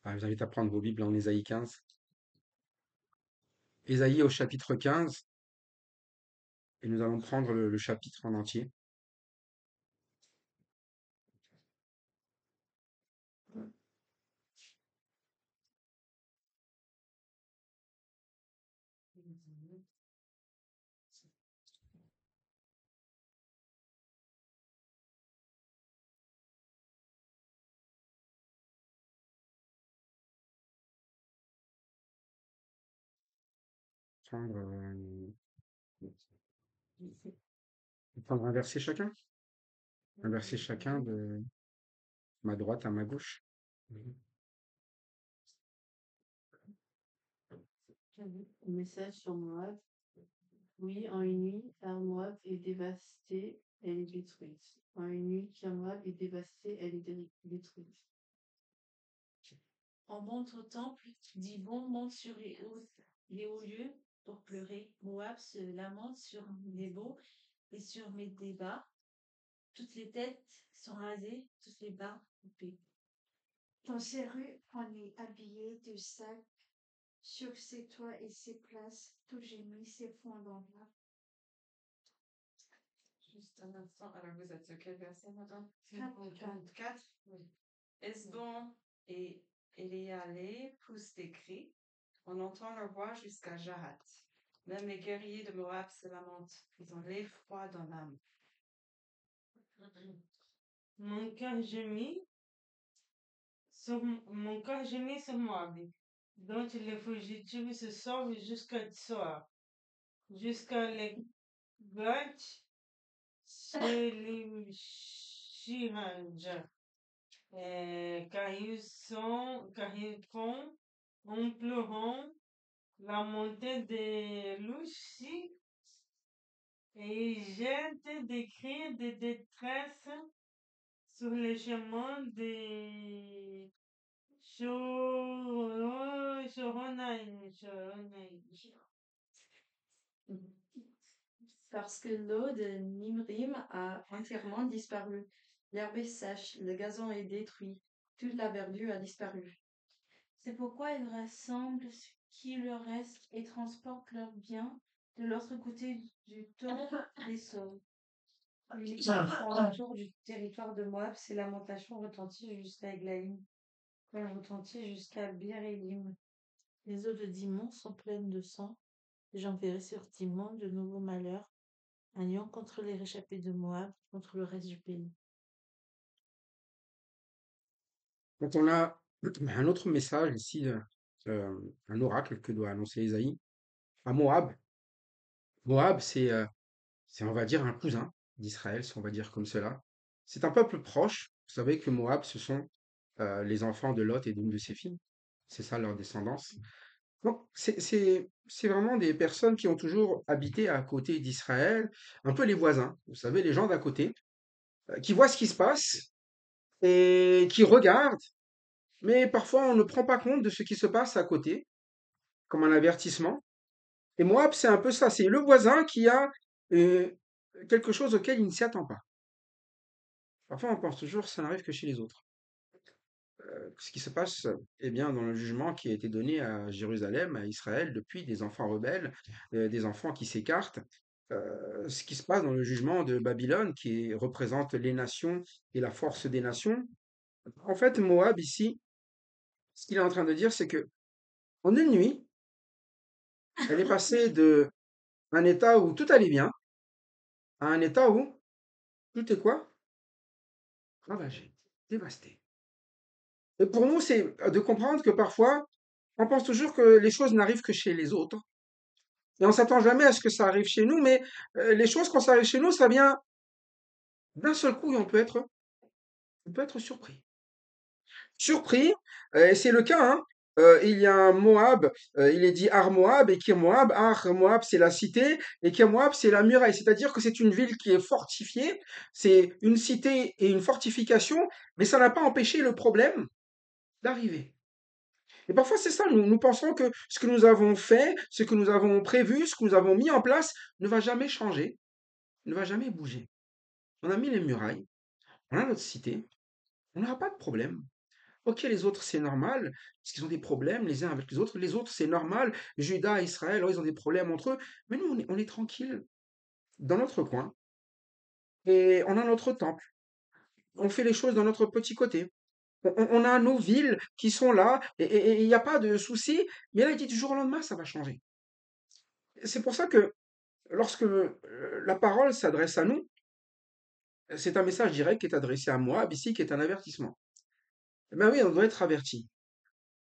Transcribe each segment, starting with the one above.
Je vous invite à prendre vos Bibles en Ésaïe 15. Ésaïe au chapitre 15, et nous allons prendre le chapitre en entier. Prendre, prendre un verset chacun. Un verset chacun de ma droite à ma gauche. Un message sur Moab. Oui, en une nuit, car Moab est dévastée, elle est détruite. En une nuit, car Moab est dévastée, elle est détruite. On monte au temple, dit bon, monte sur les hauts lieux pour pleurer. Moab se lamente sur Nebo et sur Médéba. Toutes les têtes sont rasées, toutes les barbes coupées. Dans ces rues, on est habillé de sacs, sur ses toits et ses places, tout gémit s'effondre. Juste un instant. Alors, vous êtes sur quel verset, madame? 44. Oui. Esbon et Éléalé poussent des cris. On entend leur voix jusqu'à Jahat. Même les guerriers de Moab se lamentent. Ils ont l'effroi dans l'âme. Mon cœur gémit sur Moab, dont les fugitifs se sauvent jusqu'à Tsoar, jusqu'à les Gath, chez les Shiranja, car ils font en pleurant la montée des louches et ils jettent des cris de détresse sur les chemins des Shoronaïm. Parce que l'eau de Nimrim a entièrement disparu. L'herbe est sèche, le gazon est détruit, toute la verdure a disparu. C'est pourquoi ils rassemblent ce qui leur reste et transportent leurs biens de l'autre côté du temps des saules. Ils font le tour du territoire de Moab, ses lamentations retentissent jusqu'à Eglaïm, elles retentissent jusqu'à Bir Elim. Les eaux de Dimon sont pleines de sang. J'enverrai sur Dimon de nouveaux malheurs, un lion contre les réchappés de Moab, contre le reste du pays. Donc on a un autre message ici, un oracle que doit annoncer Ésaïe à Moab. Moab, c'est, on va dire, un cousin d'Israël, si on va dire comme cela. C'est un peuple proche. Vous savez que Moab, ce sont les enfants de Lot et d'une de ses filles. C'est ça leur descendance. Donc, c'est vraiment des personnes qui ont toujours habité à côté d'Israël, un peu les voisins, vous savez, les gens d'à côté, qui voient ce qui se passe et qui regardent, mais parfois on ne prend pas compte de ce qui se passe à côté, comme un avertissement. Et Moab, c'est un peu ça, c'est le voisin qui a euh, quelque chose auquel il ne s'y attend pas. Parfois on pense toujours que ça n'arrive que chez les autres. Ce qui se passe, eh bien, dans le jugement qui a été donné à Jérusalem, à Israël, depuis des enfants rebelles, des enfants qui s'écartent, ce qui se passe dans le jugement de Babylone, qui représente les nations et la force des nations. En fait, Moab, ici, ce qu'il est en train de dire, c'est que en une nuit, elle est passée de un état où tout allait bien à un état où tout est quoi? Ravagé, dévasté. Et pour nous, c'est de comprendre que parfois, on pense toujours que les choses n'arrivent que chez les autres. Et on s'attend jamais à ce que ça arrive chez nous, mais les choses, quand ça arrive chez nous, ça vient d'un seul coup et on peut être surpris. Surpris, et c'est le cas, hein. Il y a un Moab, il est dit Ar Moab, et Kir Moab. Ar Moab, c'est la cité, et Kir Moab, c'est la muraille. C'est-à-dire que c'est une ville qui est fortifiée, c'est une cité et une fortification, mais ça n'a pas empêché le problème d'arriver. Et parfois, c'est ça, nous pensons que ce que nous avons fait, ce que nous avons prévu, ce que nous avons mis en place ne va jamais changer, ne va jamais bouger. On a mis les murailles, on a notre cité, on n'aura pas de problème. Ok, les autres, c'est normal, parce qu'ils ont des problèmes les uns avec les autres. Les autres, c'est normal. Juda, Israël, oh, ils ont des problèmes entre eux. Mais nous, on est tranquille dans notre coin et on a notre temple. On fait les choses dans notre petit côté. On a nos villes qui sont là et il n'y a pas de souci. Mais là, il dit du jour au lendemain, ça va changer. C'est pour ça que lorsque la parole s'adresse à nous, c'est un message direct qui est adressé à moi, ici, qui est un avertissement. Ben oui, on doit être averti.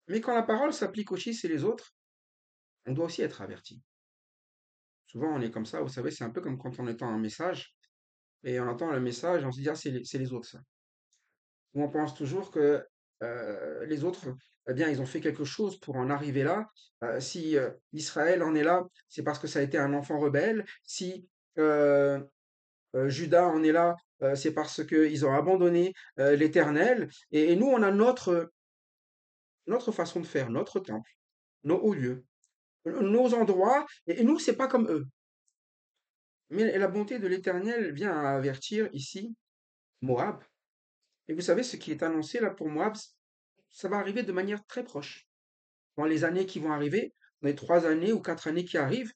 Mais quand la parole s'applique aussi chez les autres, on doit aussi être averti. Souvent, on est comme ça, vous savez, c'est un peu comme quand on entend un message, et on entend le message, et on se dit, ah, c'est les autres, ça. Ou on pense toujours que les autres, eh bien, ils ont fait quelque chose pour en arriver là. Si Israël en est là, c'est parce que ça a été un enfant rebelle. Si euh, Juda en est là, c'est parce qu'ils ont abandonné l'Éternel. Et nous, on a notre façon de faire, notre temple, nos hauts lieux, nos endroits, et nous, c'est pas comme eux. Mais la bonté de l'Éternel vient à avertir ici Moab. Et vous savez, ce qui est annoncé là pour Moab, ça va arriver de manière très proche. Dans les années qui vont arriver, dans les 3 années ou 4 années qui arrivent,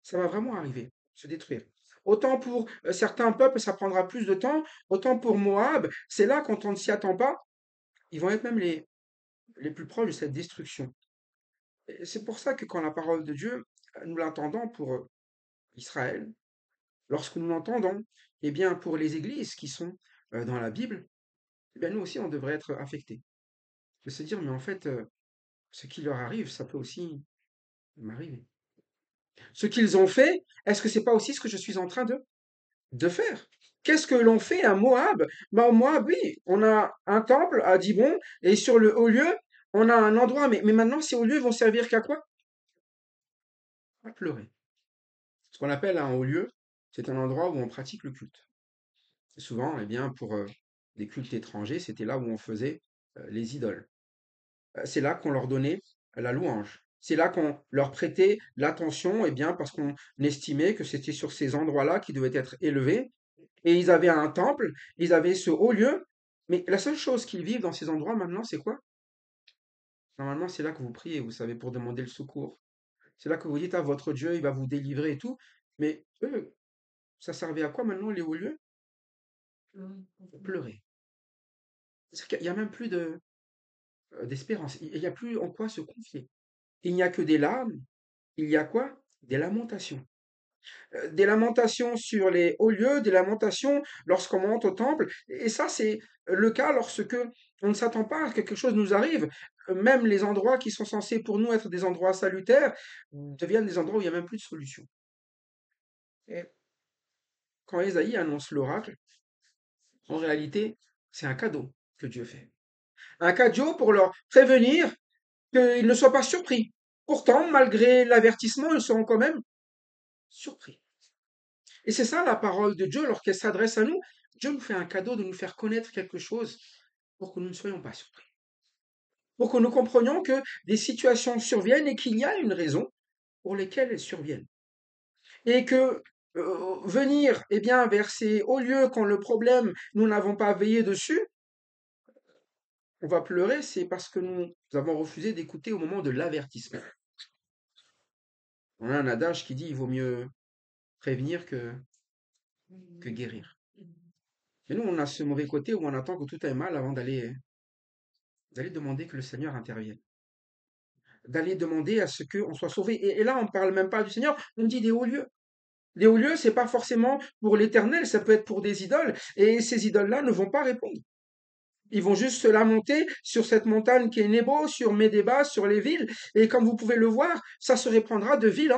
ça va vraiment arriver, se détruire. Autant pour certains peuples, ça prendra plus de temps, autant pour Moab, c'est là quand on ne s'y attend pas, ils vont être même les plus proches de cette destruction. Et c'est pour ça que quand la parole de Dieu, nous l'entendons pour Israël, lorsque nous l'entendons, eh bien pour les églises qui sont dans la Bible, eh bien nous aussi on devrait être affectés. De se dire, mais en fait, ce qui leur arrive, ça peut aussi m'arriver. Ce qu'ils ont fait, est-ce que c'est pas aussi ce que je suis en train de faire? Qu'est-ce que l'on fait à Moab? Ben, au Moab, oui, on a un temple à Dibon, et sur le haut lieu, on a un endroit, mais maintenant, ces hauts lieux vont servir qu'à quoi? À pleurer. Ce qu'on appelle un haut lieu, c'est un endroit où on pratique le culte. Et souvent, eh bien, pour des cultes étrangers, c'était là où on faisait les idoles. C'est là qu'on leur donnait la louange. C'est là qu'on leur prêtait l'attention, eh bien, parce qu'on estimait que c'était sur ces endroits-là qu'ils devaient être élevés. Et ils avaient un temple, ils avaient ce haut lieu. Mais la seule chose qu'ils vivent dans ces endroits maintenant, c'est quoi? Normalement, c'est là que vous priez, vous savez, pour demander le secours. C'est là que vous dites à votre Dieu, il va vous délivrer et tout. Mais eux, ça servait à quoi maintenant, les hauts lieux? Pour pleurer. C'est qu'il n'y a même plus d'espérance. Il n'y a plus en quoi se confier. Il n'y a que des larmes. Il y a quoi? Des lamentations. Des lamentations sur les hauts lieux, des lamentations lorsqu'on monte au temple. Et ça, c'est le cas lorsque on ne s'attend pas à ce que quelque chose nous arrive. Même les endroits qui sont censés pour nous être des endroits salutaires deviennent des endroits où il n'y a même plus de solution. Et quand Ésaïe annonce l'oracle, en réalité, c'est un cadeau que Dieu fait. Un cadeau pour leur prévenir qu'ils ne soient pas surpris. Pourtant, malgré l'avertissement, ils seront quand même surpris. Et c'est ça la parole de Dieu, lorsqu'elle s'adresse à nous. Dieu nous fait un cadeau de nous faire connaître quelque chose pour que nous ne soyons pas surpris. Pour que nous comprenions que des situations surviennent et qu'il y a une raison pour lesquelles elles surviennent. Et que venir eh bien, vers ces hauts lieux quand le problème, nous n'avons pas veillé dessus, on va pleurer, c'est parce que nous avons refusé d'écouter au moment de l'avertissement. On a un adage qui dit il vaut mieux prévenir que guérir. Et nous, on a ce mauvais côté où on attend que tout aille mal avant d'aller demander que le Seigneur intervienne, d'aller demander à ce qu'on soit sauvé. Et là, on ne parle même pas du Seigneur, on dit des hauts lieux. Les hauts lieux, c'est pas forcément pour l'éternel, ça peut être pour des idoles. Et ces idoles-là ne vont pas répondre. Ils vont juste se lamenter sur cette montagne qui est Nebo, sur Médéba, sur les villes. Et comme vous pouvez le voir, ça se répandra de ville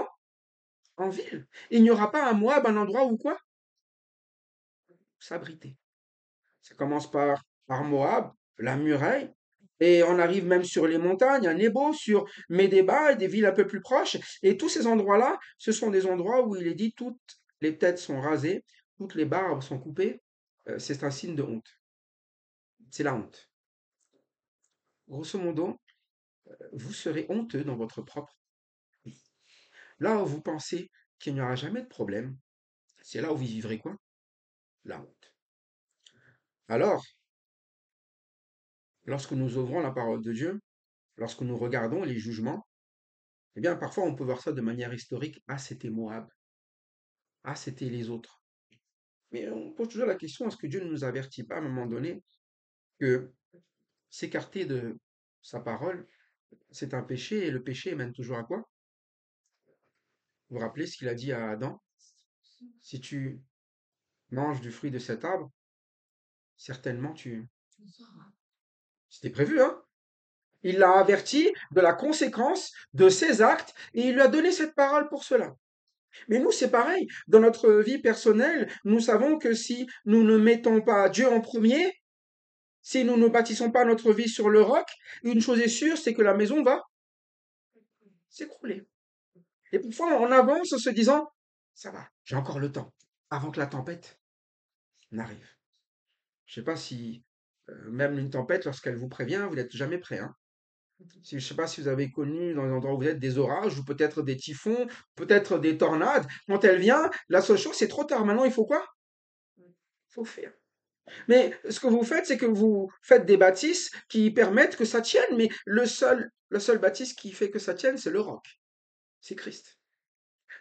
en ville. Il n'y aura pas un Moab, un endroit où quoi? S'abriter. Ça commence par Moab, la muraille, et on arrive même sur les montagnes, à Nebo, sur Médéba et des villes un peu plus proches. Et tous ces endroits-là, ce sont des endroits où il est dit toutes les têtes sont rasées, toutes les barbes sont coupées. C'est un signe de honte. C'est la honte. Grosso modo, vous serez honteux dans votre propre vie. Là où vous pensez qu'il n'y aura jamais de problème, c'est là où vous vivrez quoi? La honte. Alors, Lorsque nous ouvrons la parole de Dieu, lorsque nous regardons les jugements, eh bien, parfois on peut voir ça de manière historique. Ah, c'était Moab. Ah, c'était les autres. Mais on pose toujours la question, est-ce que Dieu ne nous avertit pas à un moment donné que s'écarter de sa parole, c'est un péché, et le péché mène toujours à quoi? Vous vous rappelez ce qu'il a dit à Adam? Si tu manges du fruit de cet arbre, certainement tu... C'était prévu, hein? Il l'a averti de la conséquence de ses actes et il lui a donné cette parole pour cela. Mais nous, c'est pareil. Dans notre vie personnelle, nous savons que si nous ne mettons pas Dieu en premier, si nous ne bâtissons pas notre vie sur le roc, une chose est sûre, c'est que la maison va s'écrouler. Et parfois, on avance en se disant, ça va, j'ai encore le temps, avant que la tempête n'arrive. Je ne sais pas si, même une tempête, lorsqu'elle vous prévient, vous n'êtes jamais prêt, hein. Je ne sais pas si vous avez connu dans les endroits où vous êtes des orages ou peut-être des typhons, peut-être des tornades. Quand elle vient, la seule chose, c'est trop tard. Maintenant, il faut quoi? Il faut faire. Mais ce que vous faites, c'est que vous faites des bâtisses qui permettent que ça tienne. Mais la seule bâtisse qui fait que ça tienne, c'est le roc. C'est Christ.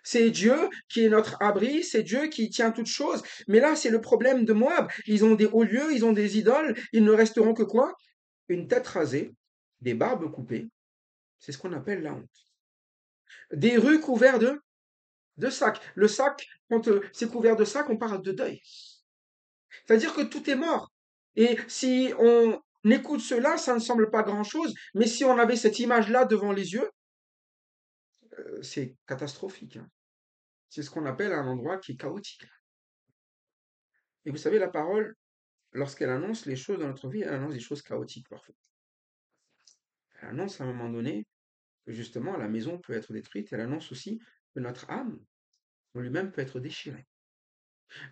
C'est Dieu qui est notre abri, c'est Dieu qui tient toutes choses. Mais là, c'est le problème de Moab. Ils ont des hauts lieux, ils ont des idoles. Ils ne resteront que quoi? Une tête rasée, des barbes coupées. C'est ce qu'on appelle la honte. Des rues couvertes de sacs. Le sac, quand c'est couvert de sacs, on parle de deuil. C'est-à-dire que tout est mort. Et si on écoute cela, ça ne semble pas grand-chose, mais si on avait cette image-là devant les yeux, c'est catastrophique, hein. C'est ce qu'on appelle un endroit qui est chaotique. Et vous savez, la parole, lorsqu'elle annonce les choses dans notre vie, elle annonce des choses chaotiques parfois. Elle annonce à un moment donné que justement la maison peut être détruite. Elle annonce aussi que notre âme en lui-même peut être déchirée.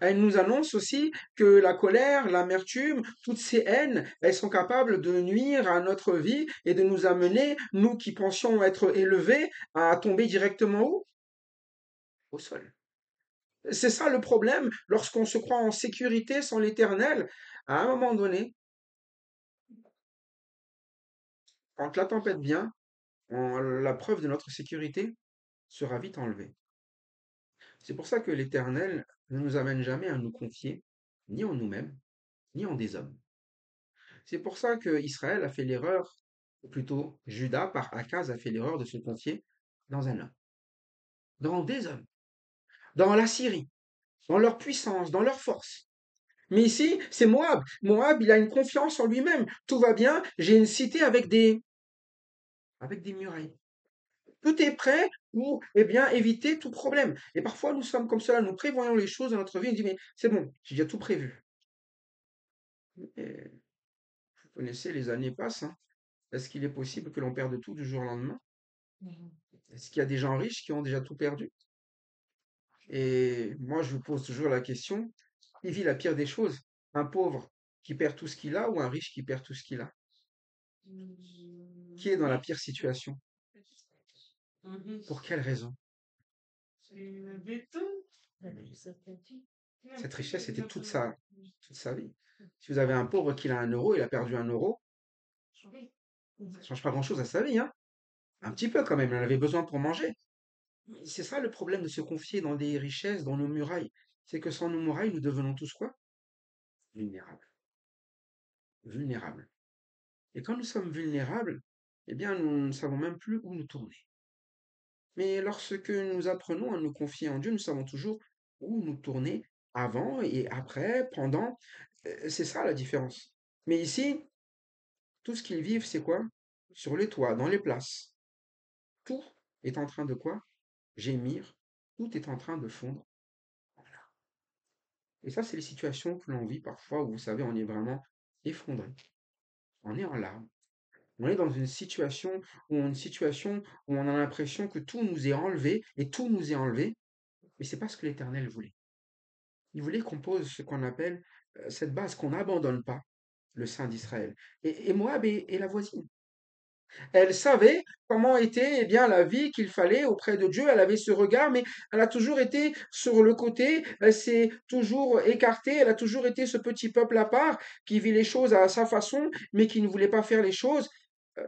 Elle nous annonce aussi que la colère, l'amertume, toutes ces haines, elles sont capables de nuire à notre vie et de nous amener, nous qui pensions être élevés, à tomber directement où? Au sol. C'est ça le problème lorsqu'on se croit en sécurité sans l'Éternel. À un moment donné, quand la tempête vient, la preuve de notre sécurité sera vite enlevée. C'est pour ça que l'Éternel ne nous amène jamais à nous confier, ni en nous-mêmes, ni en des hommes. C'est pour ça que Israël a fait l'erreur, ou plutôt Juda par Akaz a fait l'erreur de se confier dans un homme, dans des hommes, dans la Syrie, dans leur puissance, dans leur force. Mais ici, c'est Moab. Moab, il a une confiance en lui-même. Tout va bien, j'ai une cité avec des murailles. Tout est prêt pour, eh bien, éviter tout problème. Et parfois, nous sommes comme cela, nous prévoyons les choses dans notre vie, on dit, mais c'est bon, j'ai déjà tout prévu. Et vous connaissez, les années passent, hein. Est-ce qu'il est possible que l'on perde tout du jour au lendemain? Est-ce qu'il y a des gens riches qui ont déjà tout perdu? Et moi, je vous pose toujours la question, qui vit la pire des choses? Un pauvre qui perd tout ce qu'il a ou un riche qui perd tout ce qu'il a? Qui est dans la pire situation? Pour quelle raison? Cette richesse était toute sa vie. Si vous avez un pauvre qui a 1 euro, il a perdu 1 euro, ça ne change pas grand-chose à sa vie, hein. Un petit peu quand même, il en avait besoin pour manger. C'est ça le problème de se confier dans des richesses, dans nos murailles. C'est que sans nos murailles, nous devenons tous quoi? Vulnérables. Vulnérables. Et quand nous sommes vulnérables, eh bien, nous ne savons même plus où nous tourner. Mais lorsque nous apprenons à nous confier en Dieu, nous savons toujours où nous tourner avant et après, pendant. C'est ça la différence. Mais ici, tout ce qu'ils vivent, c'est quoi? Sur les toits, dans les places. Tout est en train de quoi? Gémir. Tout est en train de fondre. Et ça, c'est les situations que l'on vit parfois où, vous savez, on est vraiment effondré. On est en larmes. On est dans une situation où on a l'impression que tout nous est enlevé et tout nous est enlevé, mais c'est pas ce que l'Éternel voulait. Il voulait qu'on pose ce qu'on appelle cette base, qu'on n'abandonne pas le Saint d'Israël. Et Moab est la voisine. Elle savait comment était, eh bien, la vie qu'il fallait auprès de Dieu. Elle avait ce regard, mais elle a toujours été sur le côté. Elle s'est toujours écartée. Elle a toujours été ce petit peuple à part qui vit les choses à sa façon, mais qui ne voulait pas faire les choses euh,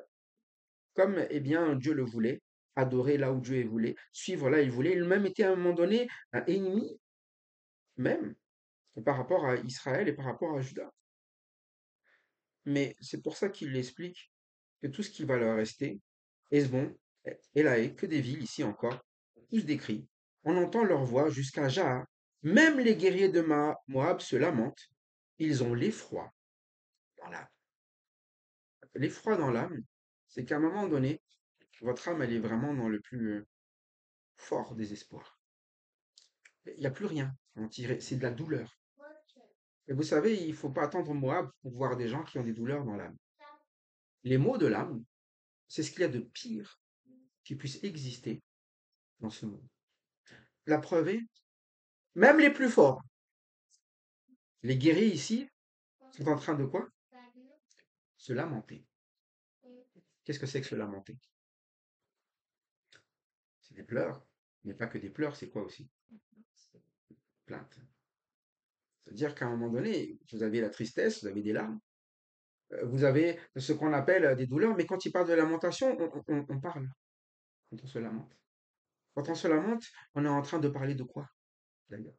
comme, eh bien, Dieu le voulait. Adorer là où Dieu voulait, suivre là où il voulait. Il même était à un moment donné un ennemi, même, par rapport à Israël et par rapport à Juda. Mais c'est pour ça qu'il l'explique que tout ce qui va leur rester, Hesbon, Élaé, que des villes ici encore, tous des cris. On entend leur voix jusqu'à Jahar. Même les guerriers de Moab se lamentent. Ils ont l'effroi dans l'âme. L'effroi dans l'âme, c'est qu'à un moment donné, votre âme, elle est vraiment dans le plus fort désespoir. Il n'y a plus rien à en tirer, c'est de la douleur. Et vous savez, il ne faut pas attendre Moab pour voir des gens qui ont des douleurs dans l'âme. Les maux de l'âme, c'est ce qu'il y a de pire qui puisse exister dans ce monde. La preuve est, même les plus forts, les guerriers ici, sont en train de quoi? Se lamenter. Qu'est-ce que c'est que se lamenter? C'est des pleurs, mais pas que des pleurs, c'est quoi aussi? Plainte. C'est-à-dire qu'à un moment donné, vous avez la tristesse, vous avez des larmes, vous avez ce qu'on appelle des douleurs, mais quand il parle de lamentation, on parle quand on se lamente. Quand on se lamente, on est en train de parler de quoi, d'ailleurs?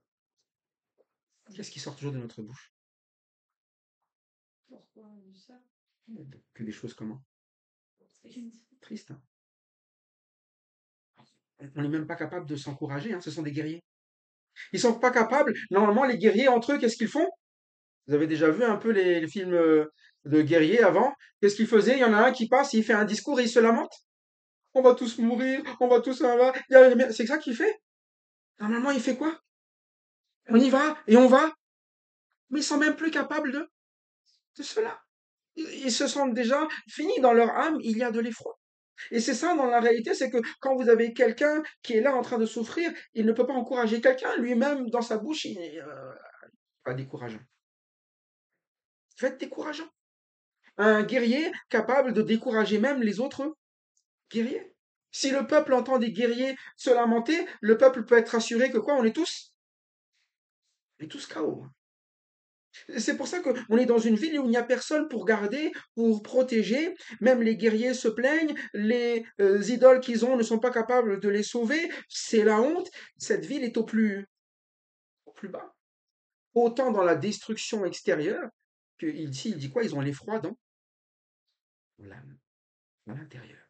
Qu'est-ce qui sort toujours de notre bouche? Pourquoi on dit ça? Que des choses comment? Tristes, hein. On n'est même pas capable de s'encourager, hein, ce sont des guerriers. Ils sont pas capables. Normalement, les guerriers entre eux, qu'est-ce qu'ils font? Vous avez déjà vu un peu les films de guerriers avant? Qu'est-ce qu'ils faisaient? Il y en a un qui passe, il fait un discours et il se lamente. On va tous mourir, on va tous. C'est ça qu'il fait? Normalement, il fait quoi? On y va et on va, mais ils sont même plus capables de cela. Ils se sentent déjà finis dans leur âme, il y a de l'effroi. Et c'est ça dans la réalité, c'est que quand vous avez quelqu'un qui est là en train de souffrir, il ne peut pas encourager quelqu'un, lui-même dans sa bouche, il est pas décourageant. Il va être décourageant. Un guerrier capable de décourager même les autres guerriers. Si le peuple entend des guerriers se lamenter, le peuple peut être assuré que quoi, on est tous KO. C'est pour ça qu'on est dans une ville où il n'y a personne pour garder, pour protéger. Même les guerriers se plaignent, les idoles qu'ils ont ne sont pas capables de les sauver. C'est la honte. Cette ville est au plus bas. Autant dans la destruction extérieure ici, il dit quoi? Ils ont l'effroi dans l'âme, dans l'intérieur.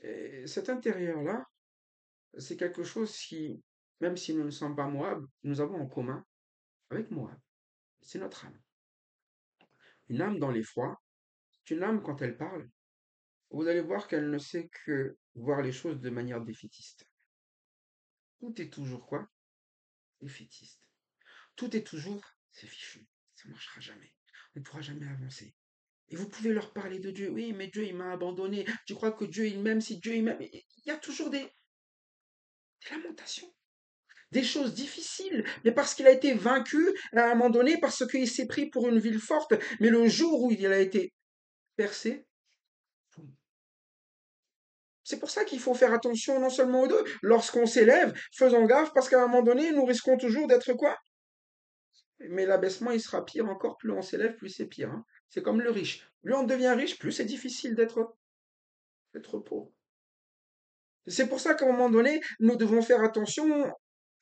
Et cet intérieur-là, c'est quelque chose qui, même si nous ne sommes pas Moab, nous avons en commun avec Moab. C'est notre âme. Une âme dans l'effroi, c'est une âme quand elle parle, vous allez voir qu'elle ne sait que voir les choses de manière défaitiste. Tout est toujours quoi? Défaitiste. Tout est toujours, c'est fichu, ça ne marchera jamais. On ne pourra jamais avancer. Et vous pouvez leur parler de Dieu. Oui, mais Dieu, il m'a abandonné. Je crois que Dieu, il m'aime. Si Dieu, il m'aime. Il y a toujours des lamentations, des choses difficiles. Mais parce qu'il a été vaincu à un moment donné, parce qu'il s'est pris pour une ville forte. Mais le jour où il a été percé, c'est pour ça qu'il faut faire attention non seulement aux deux. Lorsqu'on s'élève, faisons gaffe, parce qu'à un moment donné, nous risquons toujours d'être quoi? Mais l'abaissement, il sera pire encore. Plus on s'élève, plus c'est pire, hein. C'est comme le riche. Plus on devient riche, plus c'est difficile d'être pauvre. C'est pour ça qu'à un moment donné, nous devons faire attention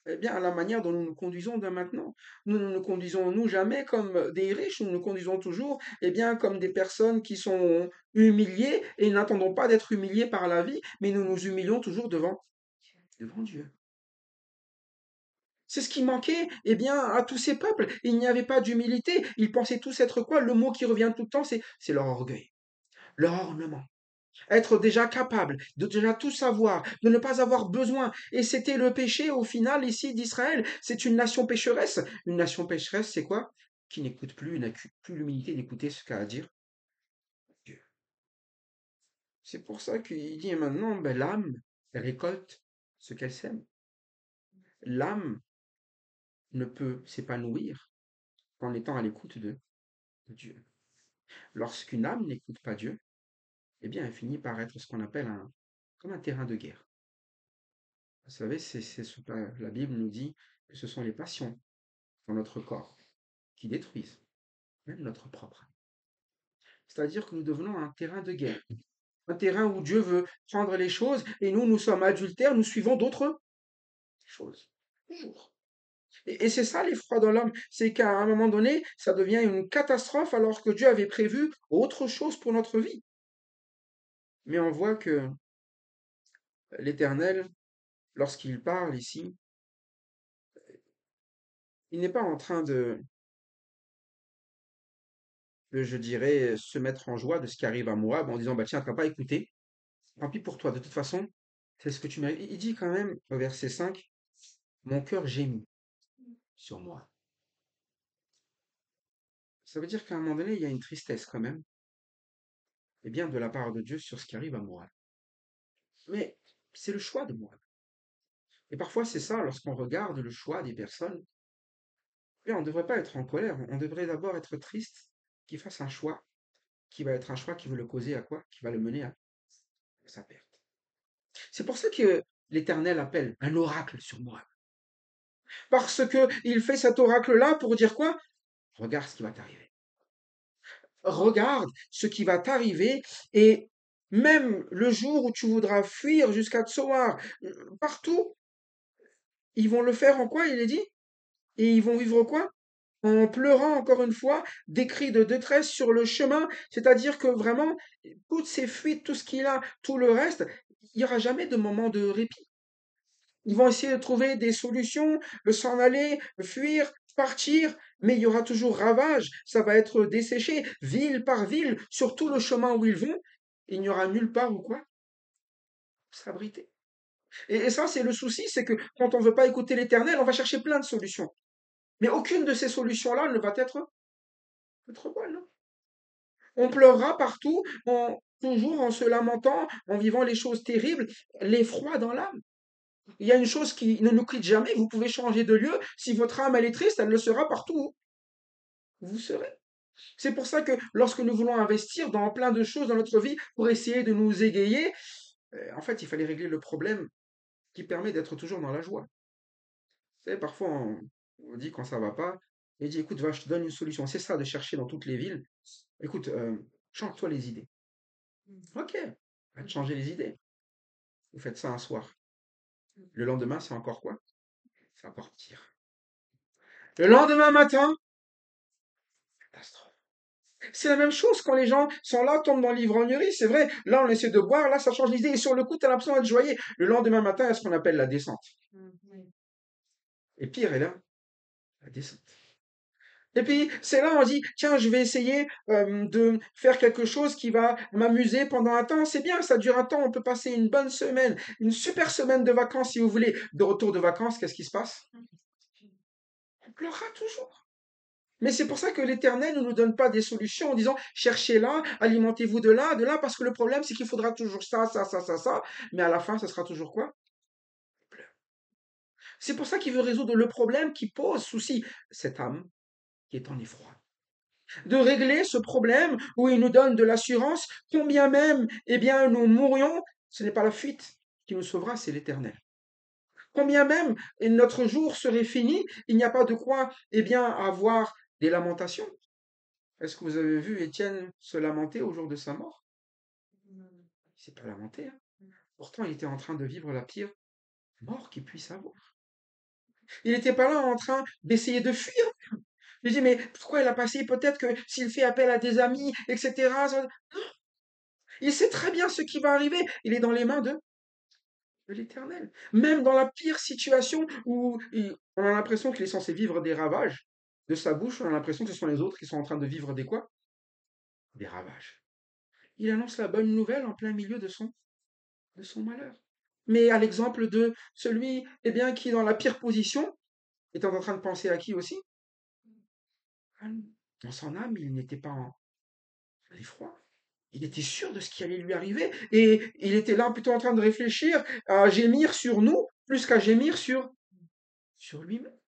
eh bien, à la manière dont nous nous conduisons dès maintenant. Nous ne nous conduisons, nous, jamais comme des riches, nous nous conduisons toujours eh bien, comme des personnes qui sont humiliées et n'attendons pas d'être humiliées par la vie, mais nous nous humilions toujours devant Dieu. C'est ce qui manquait eh bien, à tous ces peuples. Il n'y avait pas d'humilité. Ils pensaient tous être quoi? Le mot qui revient tout le temps, c'est leur orgueil, leur ornement. Être déjà capable de déjà tout savoir, de ne pas avoir besoin. Et c'était le péché au final ici d'Israël. C'est une nation pécheresse. Une nation pécheresse, c'est quoi? Qui n'écoute plus, n'a plus l'humilité d'écouter ce qu'a à dire Dieu. C'est pour ça qu'il dit maintenant, ben, l'âme elle récolte ce qu'elle sème. L'âme ne peut s'épanouir qu'en étant à l'écoute de Dieu. Lorsqu'une âme n'écoute pas Dieu, eh bien, elle finit par être ce qu'on appelle comme un terrain de guerre. Vous savez, la Bible nous dit que ce sont les passions dans notre corps qui détruisent même notre propre âme. C'est-à-dire que nous devenons un terrain de guerre, un terrain où Dieu veut prendre les choses et nous sommes adultères, nous suivons d'autres choses. Toujours. Et c'est ça l'effroi dans l'homme, c'est qu'à un moment donné, ça devient une catastrophe alors que Dieu avait prévu autre chose pour notre vie. Mais on voit que l'Éternel, lorsqu'il parle ici, il n'est pas en train je dirais, se mettre en joie de ce qui arrive à Moab en disant, bah tiens, t'as pas écouté, tant pis pour toi, de toute façon, c'est ce que tu mérites. Il dit quand même, au verset 5, mon cœur gémit sur moi. Ça veut dire qu'à un moment donné, il y a une tristesse quand même, et bien de la part de Dieu sur ce qui arrive à Moab. Mais c'est le choix de Moab. Et parfois, c'est ça, lorsqu'on regarde le choix des personnes, eh bien, on ne devrait pas être en colère, on devrait d'abord être triste qu'il fasse un choix qui va être un choix qui veut le causer à quoi? Qui va le mener à sa perte. C'est pour ça que l'Éternel appelle un oracle sur Moab. Parce que il fait cet oracle-là pour dire quoi? Regarde ce qui va t'arriver. Regarde ce qui va t'arriver et même le jour où tu voudras fuir jusqu'à Tsoar, partout, ils vont le faire en quoi, il est dit? Et ils vont vivre quoi? En pleurant encore une fois, des cris de détresse sur le chemin, c'est-à-dire que vraiment, toutes ces fuites, tout ce qu'il a, tout le reste, il n'y aura jamais de moment de répit. Ils vont essayer de trouver des solutions, de s'en aller, fuir, partir, mais il y aura toujours ravage, ça va être desséché, ville par ville, sur tout le chemin où ils vont, il n'y aura nulle part où quoi? S'abriter. Et ça, c'est le souci, c'est que quand on ne veut pas écouter l'Éternel, on va chercher plein de solutions. Mais aucune de ces solutions-là ne va être bonne. Non. On pleurera partout, toujours en se lamentant, en vivant les choses terribles, l'effroi dans l'âme. Il y a une chose qui ne nous quitte jamais, vous pouvez changer de lieu, si votre âme elle est triste, elle le sera partout où vous serez. C'est pour ça que lorsque nous voulons investir dans plein de choses dans notre vie pour essayer de nous égayer, en fait, il fallait régler le problème qui permet d'être toujours dans la joie. Vous savez, parfois on dit quand ça va pas, et dit écoute, va, je te donne une solution. C'est ça de chercher dans toutes les villes. Écoute, change-toi les idées. Ok, va te changer les idées. Vous faites ça un soir. Le lendemain, c'est encore quoi? C'est encore pire. Le lendemain matin, catastrophe. C'est la même chose quand les gens sont là, tombent dans l'ivrognerie. C'est vrai, là, on essaie de boire, là, ça change l'idée. Et sur le coup, tu as l'impression d'être joyeux. Le lendemain matin, il y a ce qu'on appelle la descente. Et pire est là, la descente. Et puis, c'est là, on dit, tiens, je vais essayer de faire quelque chose qui va m'amuser pendant un temps. C'est bien, ça dure un temps, on peut passer une bonne semaine, une super semaine de vacances, si vous voulez. De retour de vacances, qu'est-ce qui se passe? On pleurera toujours. Mais c'est pour ça que l'Éternel ne nous donne pas des solutions en disant cherchez là, alimentez-vous de là, parce que le problème c'est qu'il faudra toujours ça, mais à la fin, ce sera toujours quoi? C'est pour ça qu'il veut résoudre le problème qui pose souci, cette âme qui est en effroi. De régler ce problème où il nous donne de l'assurance, combien même, eh bien, nous mourions, ce n'est pas la fuite qui nous sauvera, c'est l'Éternel. Combien même notre jour serait fini, il n'y a pas de quoi, eh bien, avoir des lamentations. Est-ce que vous avez vu Étienne se lamenter au jour de sa mort? Il ne s'est pas lamenté. Hein. Pourtant, il était en train de vivre la pire mort qu'il puisse avoir. Il n'était pas là en train d'essayer de fuir. Je dis, mais pourquoi il a passé? Peut-être que s'il fait appel à des amis, etc. Non. Il sait très bien ce qui va arriver. Il est dans les mains de l'Éternel. Même dans la pire situation où on a l'impression qu'il est censé vivre des ravages de sa bouche, on a l'impression que ce sont les autres qui sont en train de vivre des quoi? Des ravages. Il annonce la bonne nouvelle en plein milieu de son malheur. Mais à l'exemple de celui eh bien, qui, dans la pire position, était en train de penser à qui aussi? À nous. Dans son âme, il n'était pas en effroi. Il était sûr de ce qui allait lui arriver et il était là plutôt en train de réfléchir, à gémir sur nous, plus qu'à gémir sur lui-même.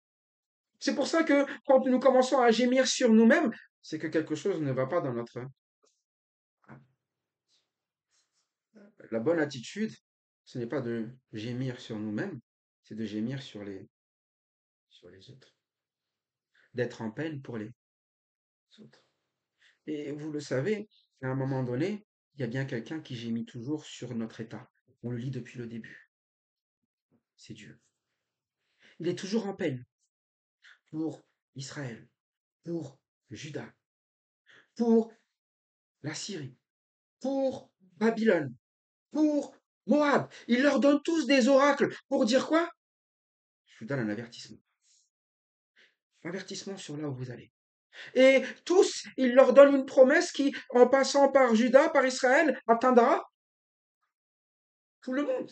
C'est pour ça que quand nous commençons à gémir sur nous-mêmes, c'est que quelque chose ne va pas dans notre âme. La bonne attitude, ce n'est pas de gémir sur nous-mêmes, c'est de gémir sur les autres, d'être en peine pour les autres. Et vous le savez, à un moment donné, il y a bien quelqu'un qui gémit toujours sur notre état. On le lit depuis le début. C'est Dieu. Il est toujours en peine pour Israël, pour Juda, pour la Syrie, pour Babylone, pour Moab. Il leur donne tous des oracles pour dire quoi? Je vous donne un avertissement. Avertissement sur là où vous allez. Et tous, il leur donne une promesse qui, en passant par Juda, par Israël, atteindra tout le monde.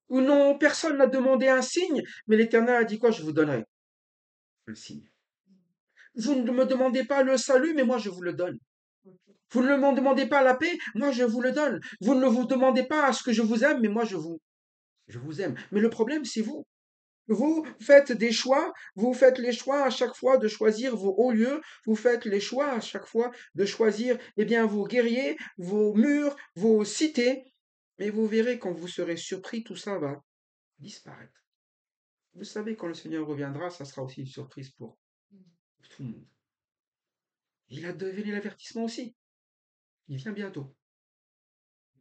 Ou non, personne n'a demandé un signe, mais l'Éternel a dit quoi? Je vous donnerai le signe. Vous ne me demandez pas le salut, mais moi je vous le donne. Vous ne me demandez pas la paix, moi je vous le donne. Vous ne vous demandez pas à ce que je vous aime, mais moi je vous aime. Mais le problème, c'est vous. Vous faites des choix, vous faites les choix à chaque fois de choisir vos hauts lieux, vous faites les choix à chaque fois de choisir, eh bien, vos guerriers, vos murs, vos cités. Mais vous verrez quand vous serez surpris, tout ça va disparaître. Vous savez, quand le Seigneur reviendra, ça sera aussi une surprise pour tout le monde. Il a donné l'avertissement aussi. Il vient bientôt.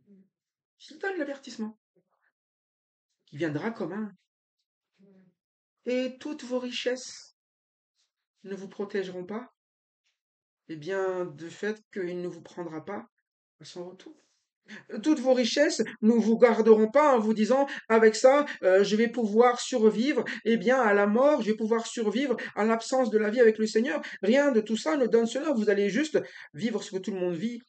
Il donne l'avertissement. Il viendra comme un. Et toutes vos richesses ne vous protégeront pas, eh bien, de fait qu'il ne vous prendra pas à son retour. Toutes vos richesses ne vous garderont pas en vous disant, avec ça, je vais pouvoir survivre, eh bien, à la mort, je vais pouvoir survivre à l'absence de la vie avec le Seigneur. Rien de tout ça ne donne cela. Vous allez juste vivre ce que tout le monde vit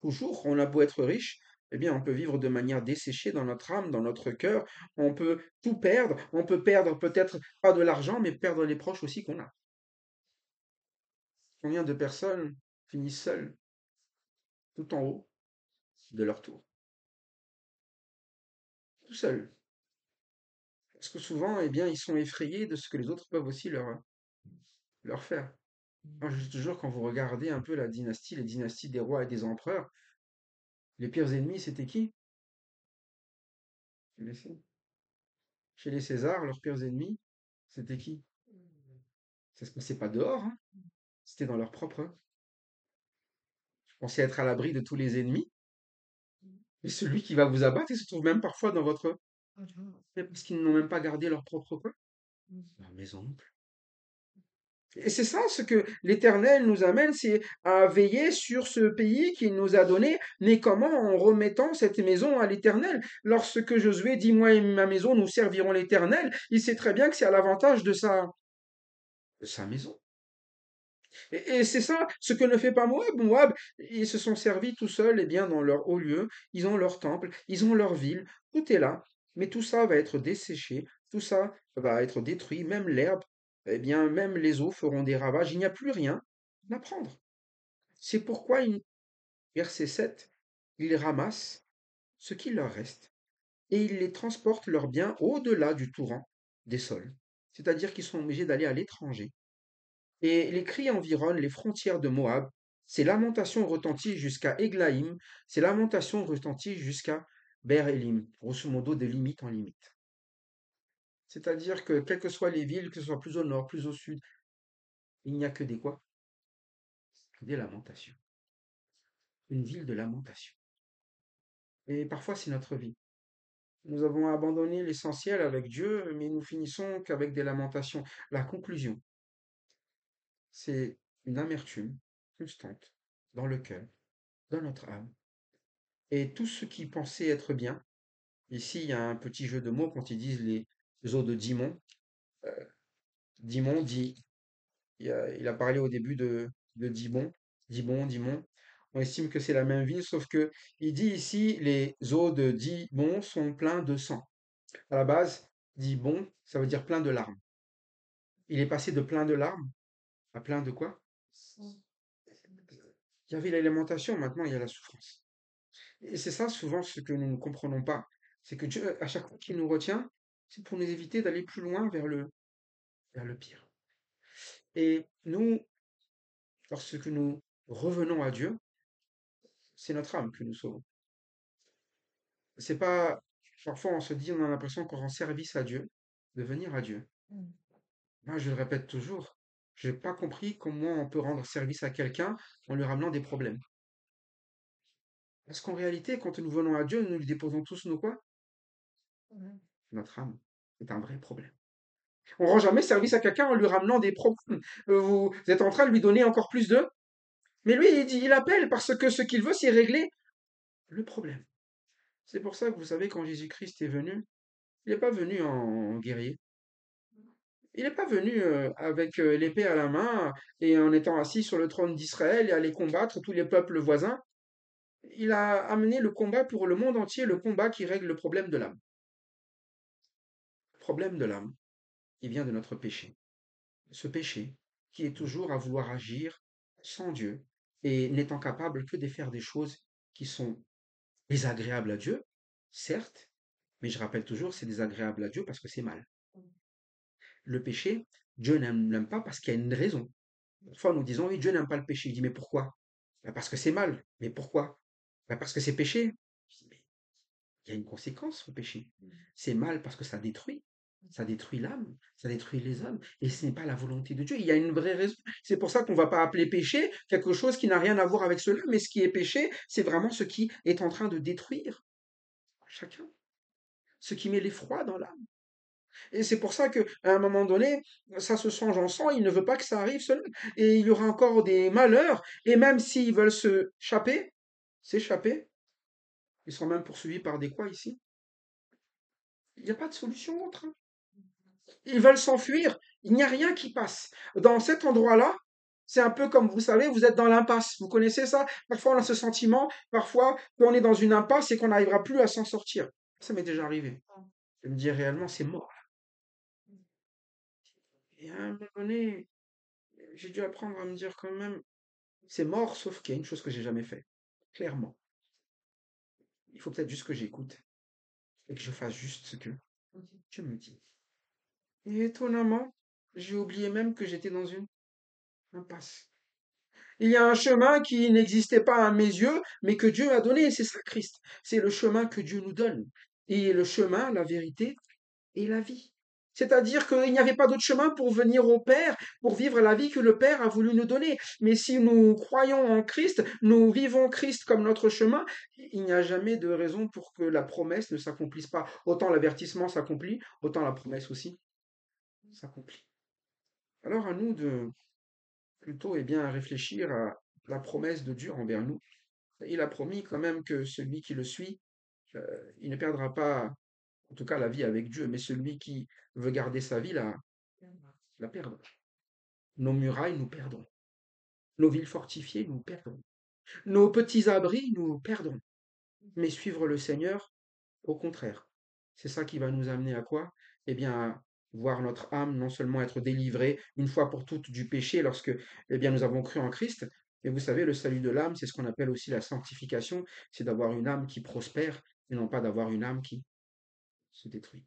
toujours. On a beau être riche, eh bien, on peut vivre de manière desséchée dans notre âme, dans notre cœur. On peut tout perdre. On peut perdre peut-être pas de l'argent, mais perdre les proches aussi qu'on a. Combien de personnes finissent seules, tout en haut de leur tour, tout seuls? Parce que souvent, eh bien, ils sont effrayés de ce que les autres peuvent aussi leur faire. Moi, je dis toujours, quand vous regardez un peu la dynastie, les dynasties des rois et des empereurs, les pires ennemis, c'était qui? Chez les Césars, leurs pires ennemis, c'était qui? Ça se passait pas dehors, hein. C'était dans leur propre. Je pensais être à l'abri de tous les ennemis, mais celui qui va vous abattre, il se trouve même parfois dans votre. Mais parce qu'ils n'ont même pas gardé leur propre quoi? Leur maison. Et c'est ça ce que l'Éternel nous amène, c'est à veiller sur ce pays qu'il nous a donné, mais comment? En remettant cette maison à l'Éternel. Lorsque Josué dit, moi et ma maison, nous servirons l'Éternel, il sait très bien que c'est à l'avantage de sa maison. Et c'est ça ce que ne fait pas Moab. Moab, ils se sont servis tout seuls, eh bien, dans leur haut lieu, ils ont leur temple, ils ont leur ville, tout est là, mais tout ça va être desséché, tout ça va être détruit, même l'herbe, eh bien, même les eaux feront des ravages, il n'y a plus rien à prendre. C'est pourquoi, verset 7, ils ramassent ce qu'il leur reste et ils les transportent leurs biens au-delà du torrent des sols. C'est-à-dire qu'ils sont obligés d'aller à l'étranger. Et les cris environnent les frontières de Moab. Ces lamentations retentissent jusqu'à Eglaïm, ces lamentations retentissent jusqu'à Ber-Elim, grosso modo de limite en limite. C'est-à-dire que quelles que soient les villes, que ce soit plus au nord, plus au sud, il n'y a que des quoi? Des lamentations. Une ville de lamentation. Et parfois c'est notre vie. Nous avons abandonné l'essentiel avec Dieu, mais nous finissons qu'avec des lamentations. La conclusion, c'est une amertume constante dans le cœur, dans notre âme. Et tout ce qui pensait être bien, ici il y a un petit jeu de mots quand ils disent les eaux de Dimon. Euh, Dimon dit, il a parlé au début de Dibon, Dimon. On estime que c'est la même ville, sauf que il dit ici les eaux de Dibon sont pleins de sang. À la base, Dibon, ça veut dire plein de larmes. Il est passé de plein de larmes à plein de quoi? Il y avait l'alimentation, maintenant il y a la souffrance. Et c'est ça souvent ce que nous ne comprenons pas. C'est que Dieu, à chaque fois qu'il nous retient, c'est pour nous éviter d'aller plus loin vers le pire. Et nous, lorsque nous revenons à Dieu, c'est notre âme que nous sauvons. c'est pas, parfois on se dit, on a l'impression qu'on rend service à Dieu, de venir à Dieu. Moi, je le répète toujours, j'ai pas compris comment on peut rendre service à quelqu'un en lui ramenant des problèmes. Parce qu'en réalité, quand nous venons à Dieu, nous lui déposons tous nos quoi? Notre âme. C'est un vrai problème. On rend jamais service à quelqu'un en lui ramenant des problèmes. Vous êtes en train de lui donner encore plus de... Mais lui, il dit, il appelle parce que ce qu'il veut, c'est régler le problème. C'est pour ça que vous savez, quand Jésus-Christ est venu, il n'est pas venu en guerrier. Il n'est pas venu avec l'épée à la main et en étant assis sur le trône d'Israël et aller combattre tous les peuples voisins. Il a amené le combat pour le monde entier, le combat qui règle le problème de l'âme. Le problème de l'âme, il vient de notre péché. Ce péché qui est toujours à vouloir agir sans Dieu et n'étant capable que de faire des choses qui sont désagréables à Dieu, certes, mais je rappelle toujours, c'est désagréable à Dieu parce que c'est mal. Le péché, Dieu n'aime pas parce qu'il y a une raison. Parfois, nous disons, oui, Dieu n'aime pas le péché. Il dit, mais pourquoi? Ben, parce que c'est mal. Mais pourquoi? Ben, parce que c'est péché. Je dis, mais il y a une conséquence au péché. C'est mal parce que ça détruit. Ça détruit l'âme, ça détruit les hommes, et ce n'est pas la volonté de Dieu. Il y a une vraie raison. C'est pour ça qu'on ne va pas appeler péché quelque chose qui n'a rien à voir avec cela, mais ce qui est péché, c'est vraiment ce qui est en train de détruire chacun, ce qui met l'effroi dans l'âme. Et c'est pour ça qu'à un moment donné, ça se change en sang, il ne veut pas que ça arrive cela. Et il y aura encore des malheurs, et même s'ils veulent s'échapper, ils seront même poursuivis par des quoi ici? Il n'y a pas de solution autre. Ils veulent s'enfuir, il n'y a rien qui passe. Dans cet endroit-là, c'est un peu comme, vous savez, vous êtes dans l'impasse. Vous connaissez ça? Parfois, on a ce sentiment, parfois, qu'on est dans une impasse et qu'on n'arrivera plus à s'en sortir. Ça m'est déjà arrivé. Je me dis réellement, c'est mort. Et à un moment donné, j'ai dû apprendre à me dire quand même, c'est mort, sauf qu'il y a une chose que j'ai jamais fait. Clairement. Il faut peut-être juste que j'écoute et que je fasse juste ce que Dieu me dit. Et étonnamment, j'ai oublié même que j'étais dans une impasse. Il y a un chemin qui n'existait pas à mes yeux, mais que Dieu a donné, c'est ça Christ. C'est le chemin que Dieu nous donne. Et le chemin, la vérité et la vie. C'est-à-dire qu'il n'y avait pas d'autre chemin pour venir au Père, pour vivre la vie que le Père a voulu nous donner. Mais si nous croyons en Christ, nous vivons Christ comme notre chemin, il n'y a jamais de raison pour que la promesse ne s'accomplisse pas. Autant l'avertissement s'accomplit, autant la promesse aussi s'accomplit. Alors à nous de plutôt bien, réfléchir à la promesse de Dieu envers nous. Il a promis quand même que celui qui le suit, il ne perdra pas, en tout cas, la vie avec Dieu, mais celui qui veut garder sa vie la perdra. Nos murailles, nous perdrons. Nos villes fortifiées, nous perdrons. Nos petits abris, nous perdrons. Mais suivre le Seigneur, au contraire. C'est ça qui va nous amener à quoi? Eh bien, à voir notre âme non seulement être délivrée une fois pour toutes du péché lorsque nous avons cru en Christ, mais vous savez, le salut de l'âme, c'est ce qu'on appelle aussi la sanctification, c'est d'avoir une âme qui prospère et non pas d'avoir une âme qui se détruit.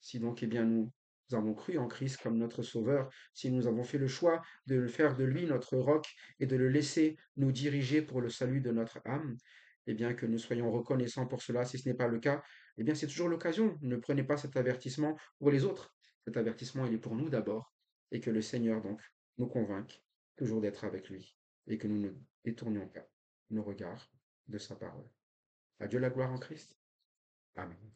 Si donc nous avons cru en Christ comme notre Sauveur, si nous avons fait le choix de le faire de lui notre roc et de le laisser nous diriger pour le salut de notre âme, eh bien que nous soyons reconnaissants pour cela. Si ce n'est pas le cas, eh bien c'est toujours l'occasion. Ne prenez pas cet avertissement pour les autres. Cet avertissement, il est pour nous d'abord, et que le Seigneur donc nous convainque toujours d'être avec lui, et que nous ne détournions pas nos regards de sa parole. À Dieu la gloire en Christ. Amen.